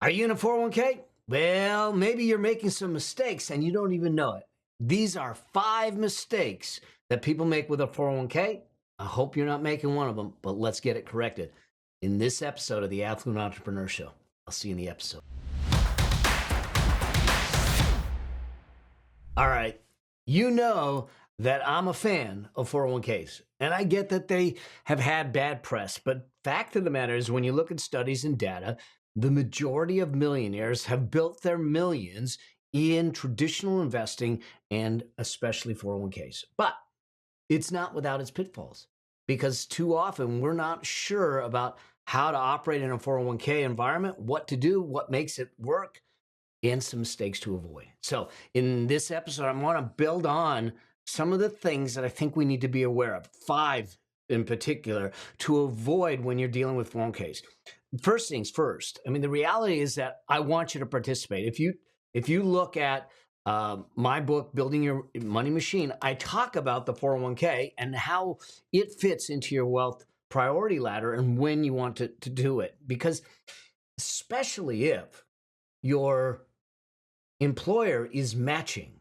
Are you in a 401k? Well, maybe you're making some mistakes and you don't even know it. These are 5 mistakes that people make with a 401k. I hope you're not making one of them, but let's get it corrected in this episode of the Affluent Entrepreneur Show. I'll see you in the episode. All right. You know that I'm a fan of 401ks, and I get that they have had bad press, but fact of the matter is when you look at studies and data, the majority of millionaires have built their millions in traditional investing and especially 401ks. But it's not without its pitfalls because too often we're not sure about how to operate in a 401k environment, what to do, what makes it work, and some mistakes to avoid. So in this episode, I want to build on some of the things that I think we need to be aware of, 5 in particular, to avoid when you're dealing with 401ks. First things first, I mean, the reality is that I want you to participate. If you look at my book, Building Your Money Machine, I talk about the 401k and how it fits into your wealth priority ladder and when you want to do it. Because especially if your employer is matching.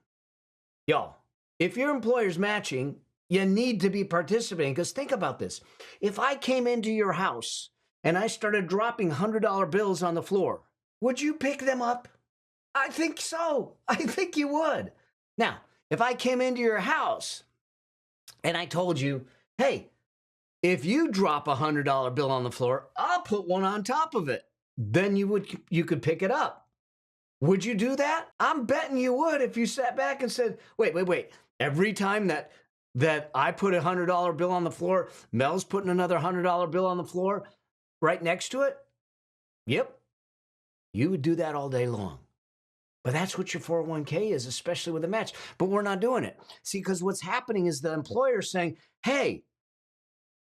If your employer's matching, you need to be participating because think about this. If I came into your house and I started dropping $100 bills on the floor, would you pick them up? I think so. I think you would. Now, if I came into your house and I told you, hey, if you drop a $100 bill on the floor, I'll put one on top of it. Then you could pick it up. Would you do that? I'm betting you would if you sat back and said, wait. Every time that I put a $100 bill on the floor, Mel's putting another $100 bill on the floor right next to it? Yep. You would do that all day long. But that's what your 401k is, especially with a match. But we're not doing it. See, because what's happening is the employer saying, hey,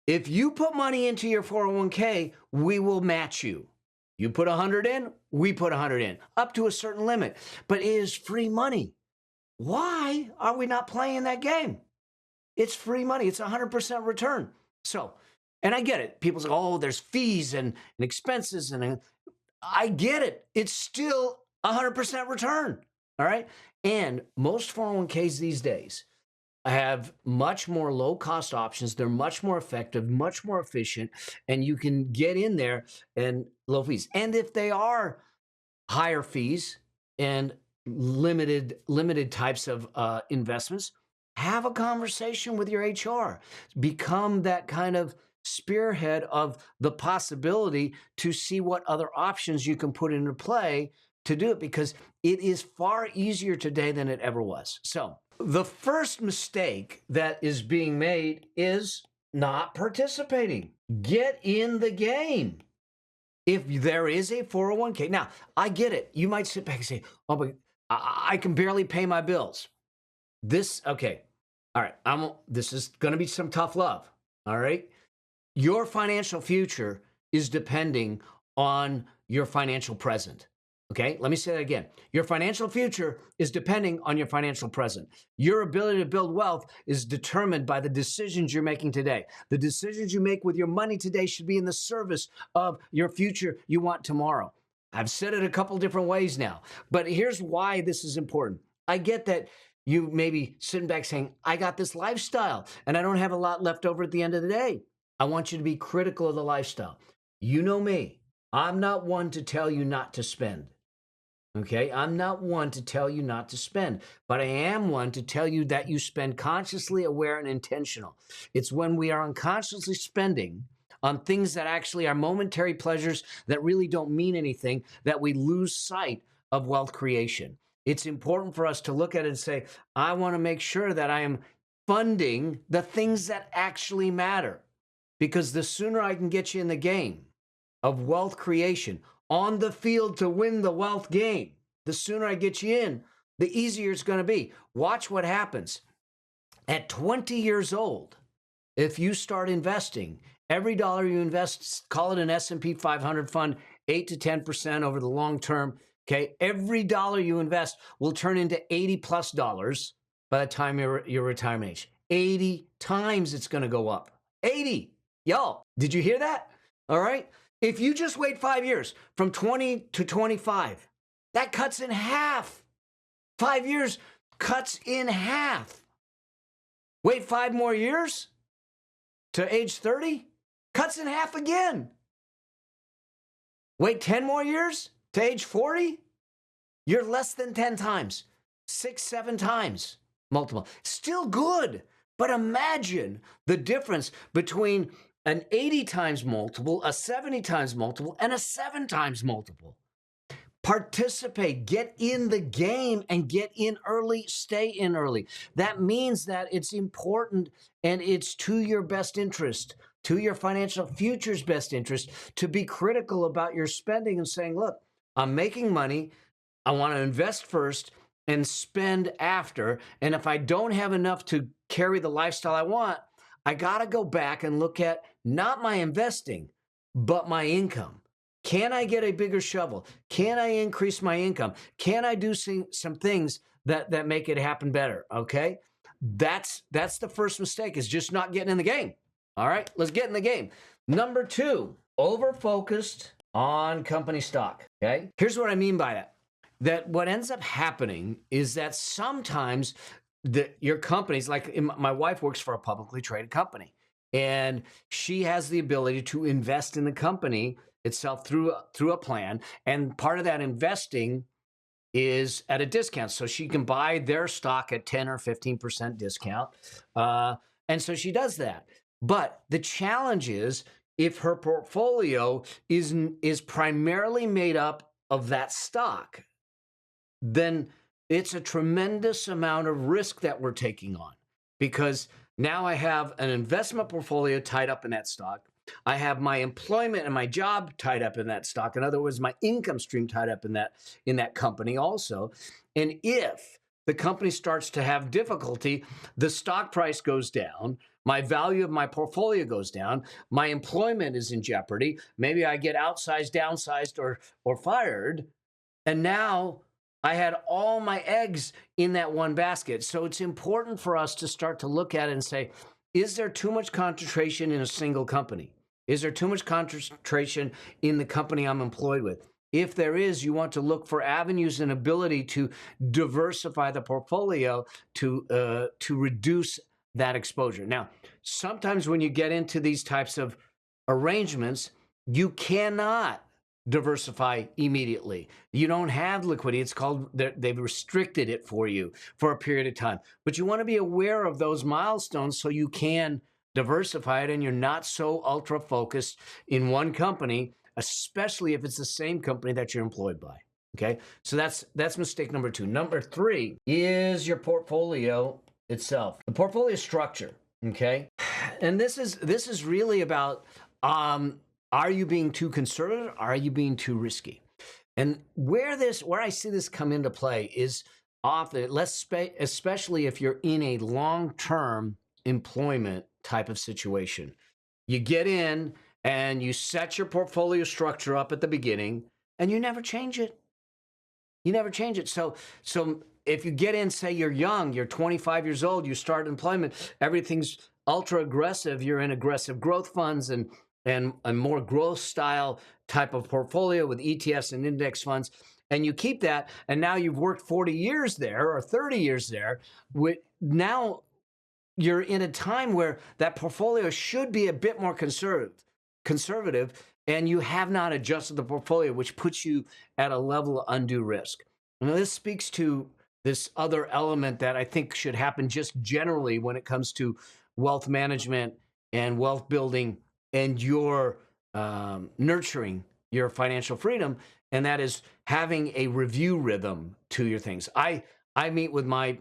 if you put money into your 401k, we will match you. You put 100 in, we put 100 in, up to a certain limit. But it is free money. Why are we not playing that game? It's free money. It's 100% return. So, and I get it. People say, oh, there's fees and expenses. And I get it. It's still 100% return. All right. And most 401ks these days have much more low-cost options. They're much more effective, much more efficient, and you can get in there and low fees. And if they are higher fees and limited types of investments, have a conversation with your HR. Become that kind of spearhead of the possibility to see what other options you can put into play to do it, because it is far easier today than it ever was. So the first mistake that is being made is not participating. Get in the game. If there is a 401k, now I get it. You might sit back and say, oh, but I can barely pay my bills. Okay. All right. This is going to be some tough love. All right. Your financial future is depending on your financial present. Okay, let me say that again. Your financial future is depending on your financial present. Your ability to build wealth is determined by the decisions you're making today. The decisions you make with your money today should be in the service of your future you want tomorrow. I've said it a couple different ways now, but here's why this is important. I get that you may be sitting back saying, I got this lifestyle and I don't have a lot left over at the end of the day. I want you to be critical of the lifestyle. You know me. I'm not one to tell you not to spend. Okay, I'm not one to tell you not to spend, but I am one to tell you that you spend consciously aware and intentional. It's when we are unconsciously spending on things that actually are momentary pleasures that really don't mean anything that we lose sight of wealth creation. It's important for us to look at it and say, I want to make sure that I am funding the things that actually matter, because the sooner I can get you in the game of wealth creation, on the field to win the wealth game, the sooner I get you in, the easier it's going to be. Watch what happens. At 20 years old, if you start investing, every dollar you invest, call it an S&P 500 fund, 8 to 10% over the long term, okay? Every dollar you invest will turn into $80+ by the time your retirement age. 80 times it's going to go up. 80. Y'all, did you hear that? All right. If you just wait 5 years from 20 to 25, that cuts in half. 5 years cuts in half. Wait 5 more years to age 30, cuts in half again. Wait 10 more years to age 40, you're less than 10 times, 6, 7 times multiple. Still good, but imagine the difference between an 80 times multiple, a 70 times multiple, and a 7 times multiple. Participate, get in the game, and get in early, stay in early. That means that it's important and it's to your best interest, to your financial future's best interest, to be critical about your spending and saying, look, I'm making money. I want to invest first and spend after. And if I don't have enough to carry the lifestyle I want, I got to go back and look at not my investing, but my income. Can I get a bigger shovel? Can I increase my income? Can I do some things that make it happen better? Okay. That's the first mistake, is just not getting in the game. All right, let's get in the game. Number 2, over-focused on company stock. Okay. Here's what I mean by that. That what ends up happening is that sometimes your companies, like my wife works for a publicly traded company, and she has the ability to invest in the company itself through a plan. And part of that investing is at a discount. So she can buy their stock at 10 or 15% discount. And so she does that. But the challenge is, if her portfolio is primarily made up of that stock, then it's a tremendous amount of risk that we're taking on, because now I have an investment portfolio tied up in that stock. I have my employment and my job tied up in that stock. In other words, my income stream tied up in that company also. And if the company starts to have difficulty, the stock price goes down, my value of my portfolio goes down, my employment is in jeopardy, maybe I get outsized, downsized, or fired, and now I had all my eggs in that one basket. So it's important for us to start to look at it and say, is there too much concentration in a single company? Is there too much concentration in the company I'm employed with? If there is, you want to look for avenues and ability to diversify the portfolio to reduce that exposure. Now, sometimes when you get into these types of arrangements, you cannot diversify immediately. You don't have liquidity. It's called, they've restricted it for you for a period of time. But you want to be aware of those milestones so you can diversify it, and you're not so ultra focused in one company, especially if it's the same company that you're employed by. Okay, so that's mistake number 2. Number 3 is your portfolio itself, the portfolio structure. Okay, and this is really about are you being too conservative? Are you being too risky? And where I see this come into play is often, especially if you're in a long-term employment type of situation. You get in and you set your portfolio structure up at the beginning, and you never change it. You never change it. So if you get in, say you're young, you're 25 years old, you start employment, everything's ultra aggressive. You're in aggressive growth funds and a more growth style type of portfolio with ETFs and index funds. And you keep that, and now you've worked 40 years there or 30 years there. Now you're in a time where that portfolio should be a bit more conservative, and you have not adjusted the portfolio, which puts you at a level of undue risk. And this speaks to this other element that I think should happen just generally when it comes to wealth management and wealth building and your nurturing your financial freedom, and that is having a review rhythm to your things. I meet with my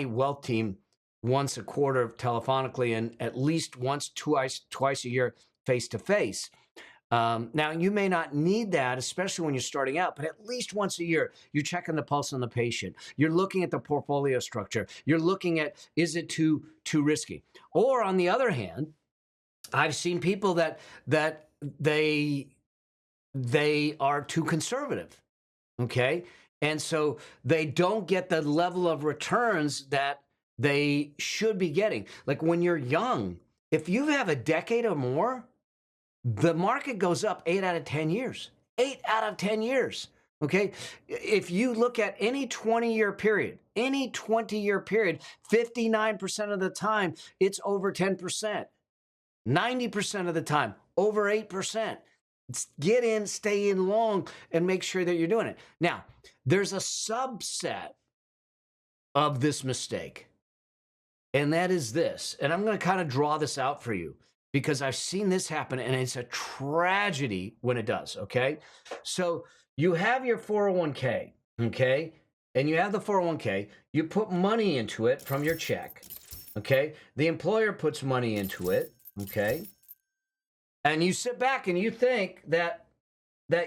wealth team once a quarter telephonically, and at least twice a year face to face. Now, you may not need that, especially when you're starting out, but at least once a year, you're checking the pulse on the patient. You're looking at the portfolio structure. You're looking at, is it too risky? Or on the other hand, I've seen people that they are too conservative, okay? And so they don't get the level of returns that they should be getting. Like when you're young, if you have a decade or more, the market goes up 8 out of 10 years. 8 out of 10 years. Okay. If you look at any 20-year period, 59% of the time, it's over 10%. 90% of the time, over 8%. Get in, stay in long, and make sure that you're doing it. Now, there's a subset of this mistake, and that is this. And I'm going to kind of draw this out for you because I've seen this happen, and it's a tragedy when it does, okay? So you have your 401k, okay? And you have the 401k. You put money into it from your check, okay? The employer puts money into it, okay? And you sit back and you think that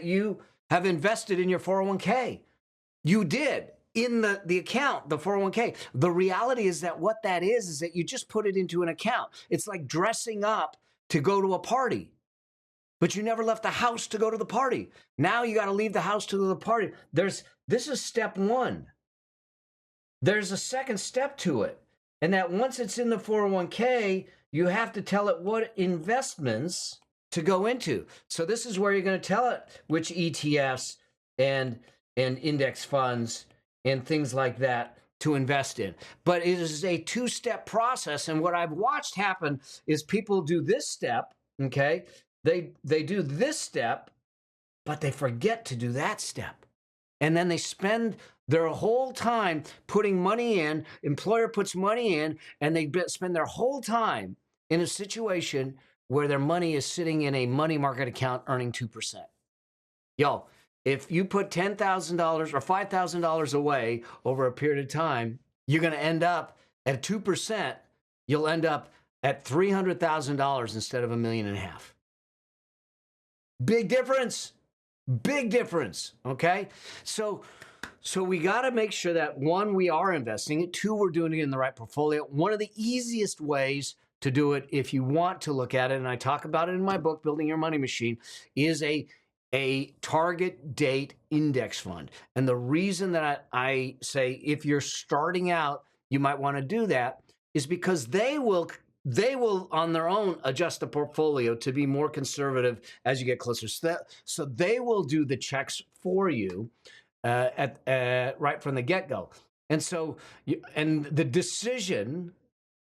you have invested in your 401k. You did in the account, the 401k. The reality is that what that is that you just put it into an account. It's like dressing up to go to a party, but you never left the house to go to the party. Now you got to leave the house to go to the party. This is step one. There's a second step to it. And that once it's in the 401k, you have to tell it what investments to go into. So this is where you're going to tell it which ETFs and index funds and things like that to invest in. But it is a two-step process. And what I've watched happen is people do this step, okay? They do this step, but they forget to do that step. And then they spend their whole time putting money in, employer puts money in, and they spend their whole time in a situation where their money is sitting in a money market account earning 2%. Yo, if you put $10,000 or $5,000 away over a period of time, you're going to end up at 2%. You'll end up at $300,000 instead of $1.5 million. Big difference. Big difference. Okay. So we got to make sure that one, we are investing it. Two, we're doing it in the right portfolio. One of the easiest ways to do it, if you want to look at it, and I talk about it in my book, Building Your Money Machine, is a target date index fund. And the reason that I say if you're starting out, you might want to do that is because they will on their own adjust the portfolio to be more conservative as you get closer. So they will do the checks for you right from the get-go. And so the decision,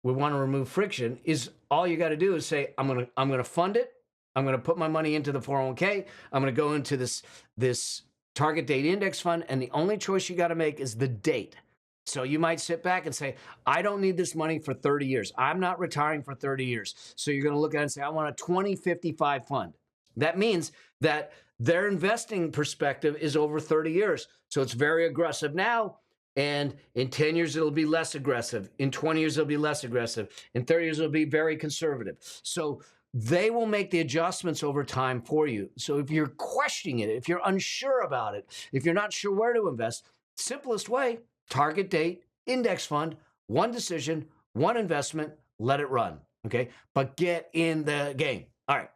we want to remove friction, is all you got to do is say, I'm gonna fund it. I'm going to put my money into the 401k. I'm going to go into this target date index fund. And the only choice you got to make is the date. So you might sit back and say, I don't need this money for 30 years. I'm not retiring for 30 years. So you're going to look at it and say, I want a 2055 fund. That means that their investing perspective is over 30 years. So it's very aggressive now. And in 10 years, it'll be less aggressive. In 20 years, it'll be less aggressive. In 30 years, it'll be very conservative. So they will make the adjustments over time for you. So if you're questioning it, if you're unsure about it, if you're not sure where to invest, simplest way, target date, index fund, one decision, one investment, let it run, okay? But get in the game. All right.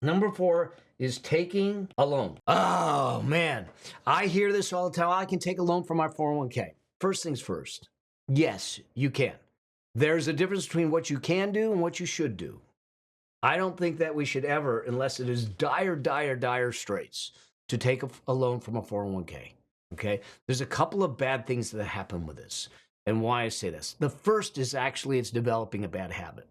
Number 4 is taking a loan. Oh, man. I hear this all the time. I can take a loan from my 401k. First things first. Yes, you can. There's a difference between what you can do and what you should do. I don't think that we should ever, unless it is dire straits, to take a loan from a 401k, okay? There's a couple of bad things that happen with this, and why I say this. The first is actually it's developing a bad habit.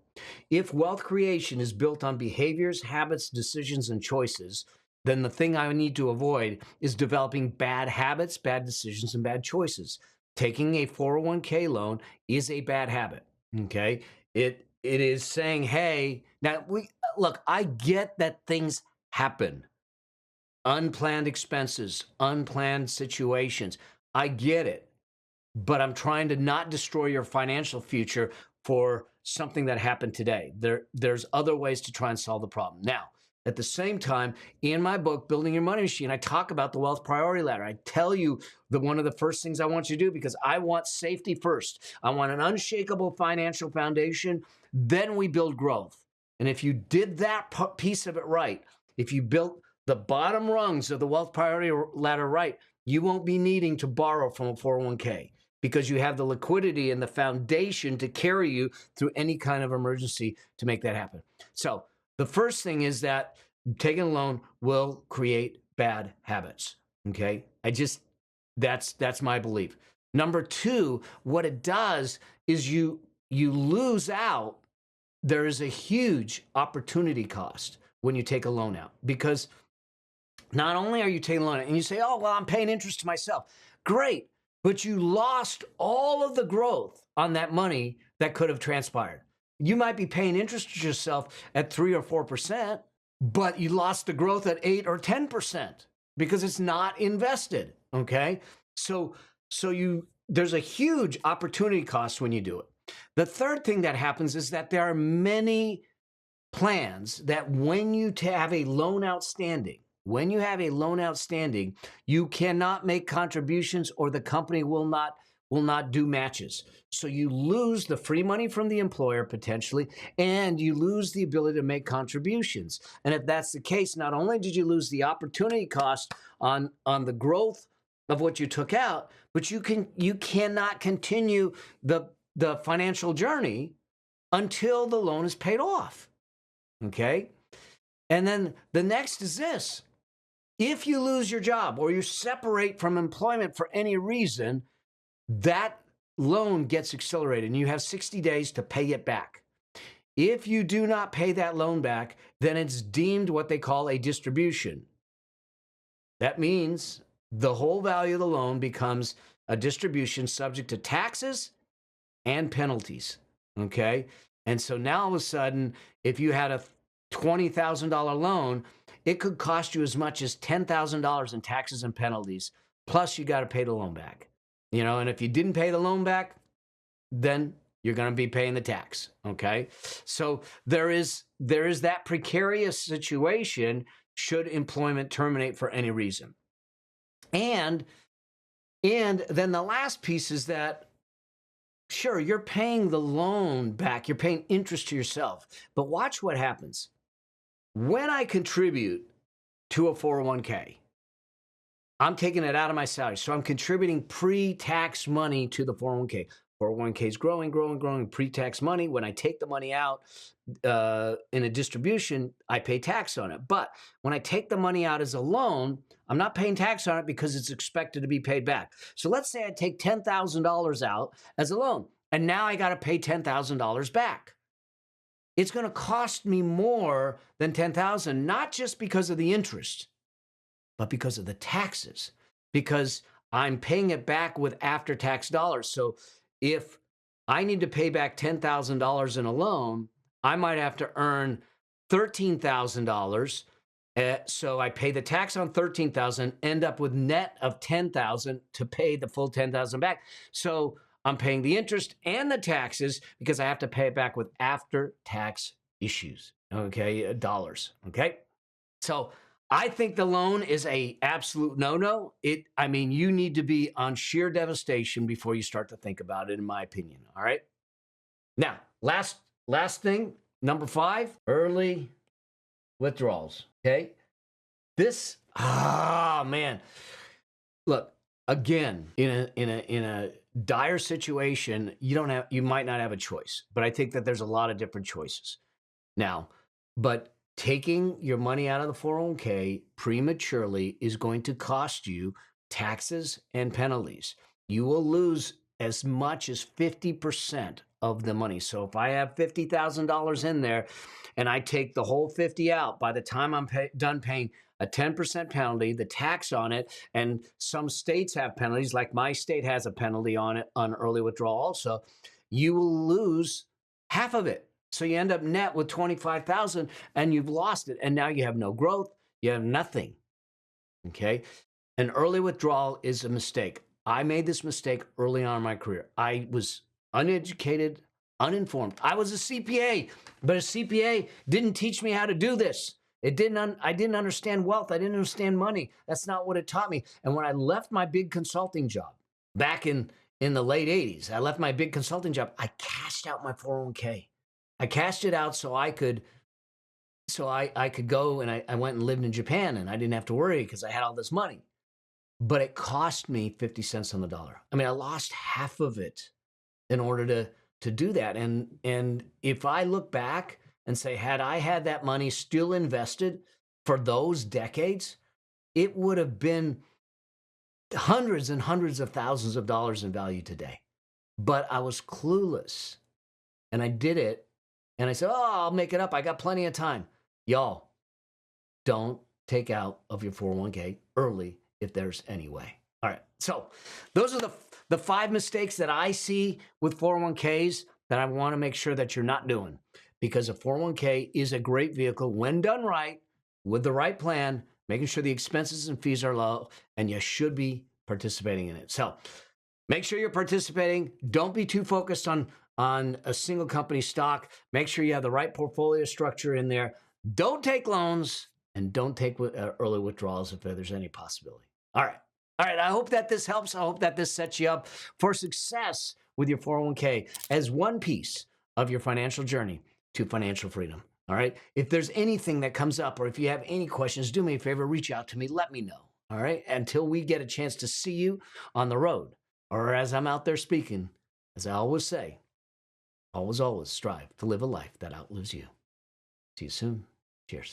If wealth creation is built on behaviors, habits, decisions, and choices, then the thing I need to avoid is developing bad habits, bad decisions, and bad choices. Taking a 401k loan is a bad habit, okay? It is saying, hey, now look, I get that things happen. Unplanned expenses, unplanned situations. I get it. But I'm trying to not destroy your financial future for something that happened today. There's other ways to try and solve the problem. Now, at the same time, in my book, Building Your Money Machine, I talk about the wealth priority ladder. I tell you one of the first things I want you to do, because I want safety first. I want an unshakable financial foundation. Then we build growth. And if you did that piece of it right, if you built the bottom rungs of the wealth priority ladder right, you won't be needing to borrow from a 401k because you have the liquidity and the foundation to carry you through any kind of emergency to make that happen. So the first thing is that taking a loan will create bad habits. Okay. That's my belief. Number two, what it does is you lose out. There is a huge opportunity cost when you take a loan out, because not only are you taking a loan out and you say, oh, well, I'm paying interest to myself. Great. But you lost all of the growth on that money that could have transpired. You might be paying interest to yourself at 3 or 4%, but you lost the growth at 8 or 10% because it's not invested. Okay. So there's a huge opportunity cost when you do it. The third thing that happens is that there are many plans that when you have a loan outstanding, you cannot make contributions, or the company will not do matches. So you lose the free money from the employer potentially, and you lose the ability to make contributions. And if that's the case, not only did you lose the opportunity cost on the growth of what you took out, but you cannot continue the financial journey until the loan is paid off. Okay? And then the next is this. If you lose your job or you separate from employment for any reason, that loan gets accelerated and you have 60 days to pay it back. If you do not pay that loan back, then it's deemed what they call a distribution. That means the whole value of the loan becomes a distribution subject to taxes and penalties. Okay? And so now all of a sudden, if you had a $20,000 loan, it could cost you as much as $10,000 in taxes and penalties. Plus, you got to pay the loan back. And if you didn't pay the loan back, then you're going to be paying the tax. Okay. So there is that precarious situation should employment terminate for any reason. And then the last piece is that, sure, you're paying the loan back, you're paying interest to yourself, but watch what happens. When I contribute to a 401k, I'm taking it out of my salary. So I'm contributing pre-tax money to the 401k. 401k is growing, pre-tax money. When I take the money out in a distribution, I pay tax on it. But when I take the money out as a loan, I'm not paying tax on it because it's expected to be paid back. So let's say I take $10,000 out as a loan, and now I got to pay $10,000 back. It's going to cost me more than $10,000, not just because of the interest, but because of the taxes, because I'm paying it back with after-tax dollars. So if I need to pay back $10,000 in a loan, I might have to earn $13,000. So I pay the tax on $13,000, end up with net of $10,000 to pay the full $10,000 back. So I'm paying the interest and the taxes because I have to pay it back with after-tax issues, okay, dollars, okay? So I think the loan is a absolute no-no. You need to be on sheer devastation before you start to think about it, in my opinion, all right? Now, last thing, number 5, early withdrawals, okay? Man. Look, again, in a dire situation, you might not have a choice, but I think that there's a lot of different choices. Now, but taking your money out of the 401k prematurely is going to cost you taxes and penalties. You will lose as much as 50% of the money. So if I have $50,000 in there and I take the whole 50 out, by the time I'm done paying a 10% penalty, the tax on it, and some states have penalties, like my state has a penalty on it on early withdrawal also, you will lose half of it. So you end up net with $25,000 and you've lost it. And now you have no growth. You have nothing. Okay. An early withdrawal is a mistake. I made this mistake early on in my career. I was uneducated, uninformed. I was a CPA, but a CPA didn't teach me how to do this. I didn't understand wealth. I didn't understand money. That's not what it taught me. And when I left my big consulting job back in the late 80s, I left my big consulting job. I cashed out my 401k. I cashed it out so I could go, and I went and lived in Japan, and I didn't have to worry because I had all this money. But it cost me 50 cents on the dollar. I lost half of it in order to do that. And if I look back and say, had I had that money still invested for those decades, it would have been hundreds and hundreds of thousands of dollars in value today. But I was clueless and I did it. And I said, oh, I'll make it up. I got plenty of time. Y'all, don't take out of your 401k early if there's any way. All right. So those are the 5 mistakes that I see with 401ks that I want to make sure that you're not doing, because a 401k is a great vehicle when done right, with the right plan, making sure the expenses and fees are low, and you should be participating in it. So make sure you're participating. Don't be too focused on a single company stock. Make sure you have the right portfolio structure in there. Don't take loans and don't take early withdrawals if there's any possibility. All right. I hope that this helps. I hope that this sets you up for success with your 401k as one piece of your financial journey to financial freedom. All right. If there's anything that comes up or if you have any questions, do me a favor, reach out to me. Let me know. All right. Until we get a chance to see you on the road or as I'm out there speaking, as I always say, always strive to live a life that outlives you. See you soon. Cheers.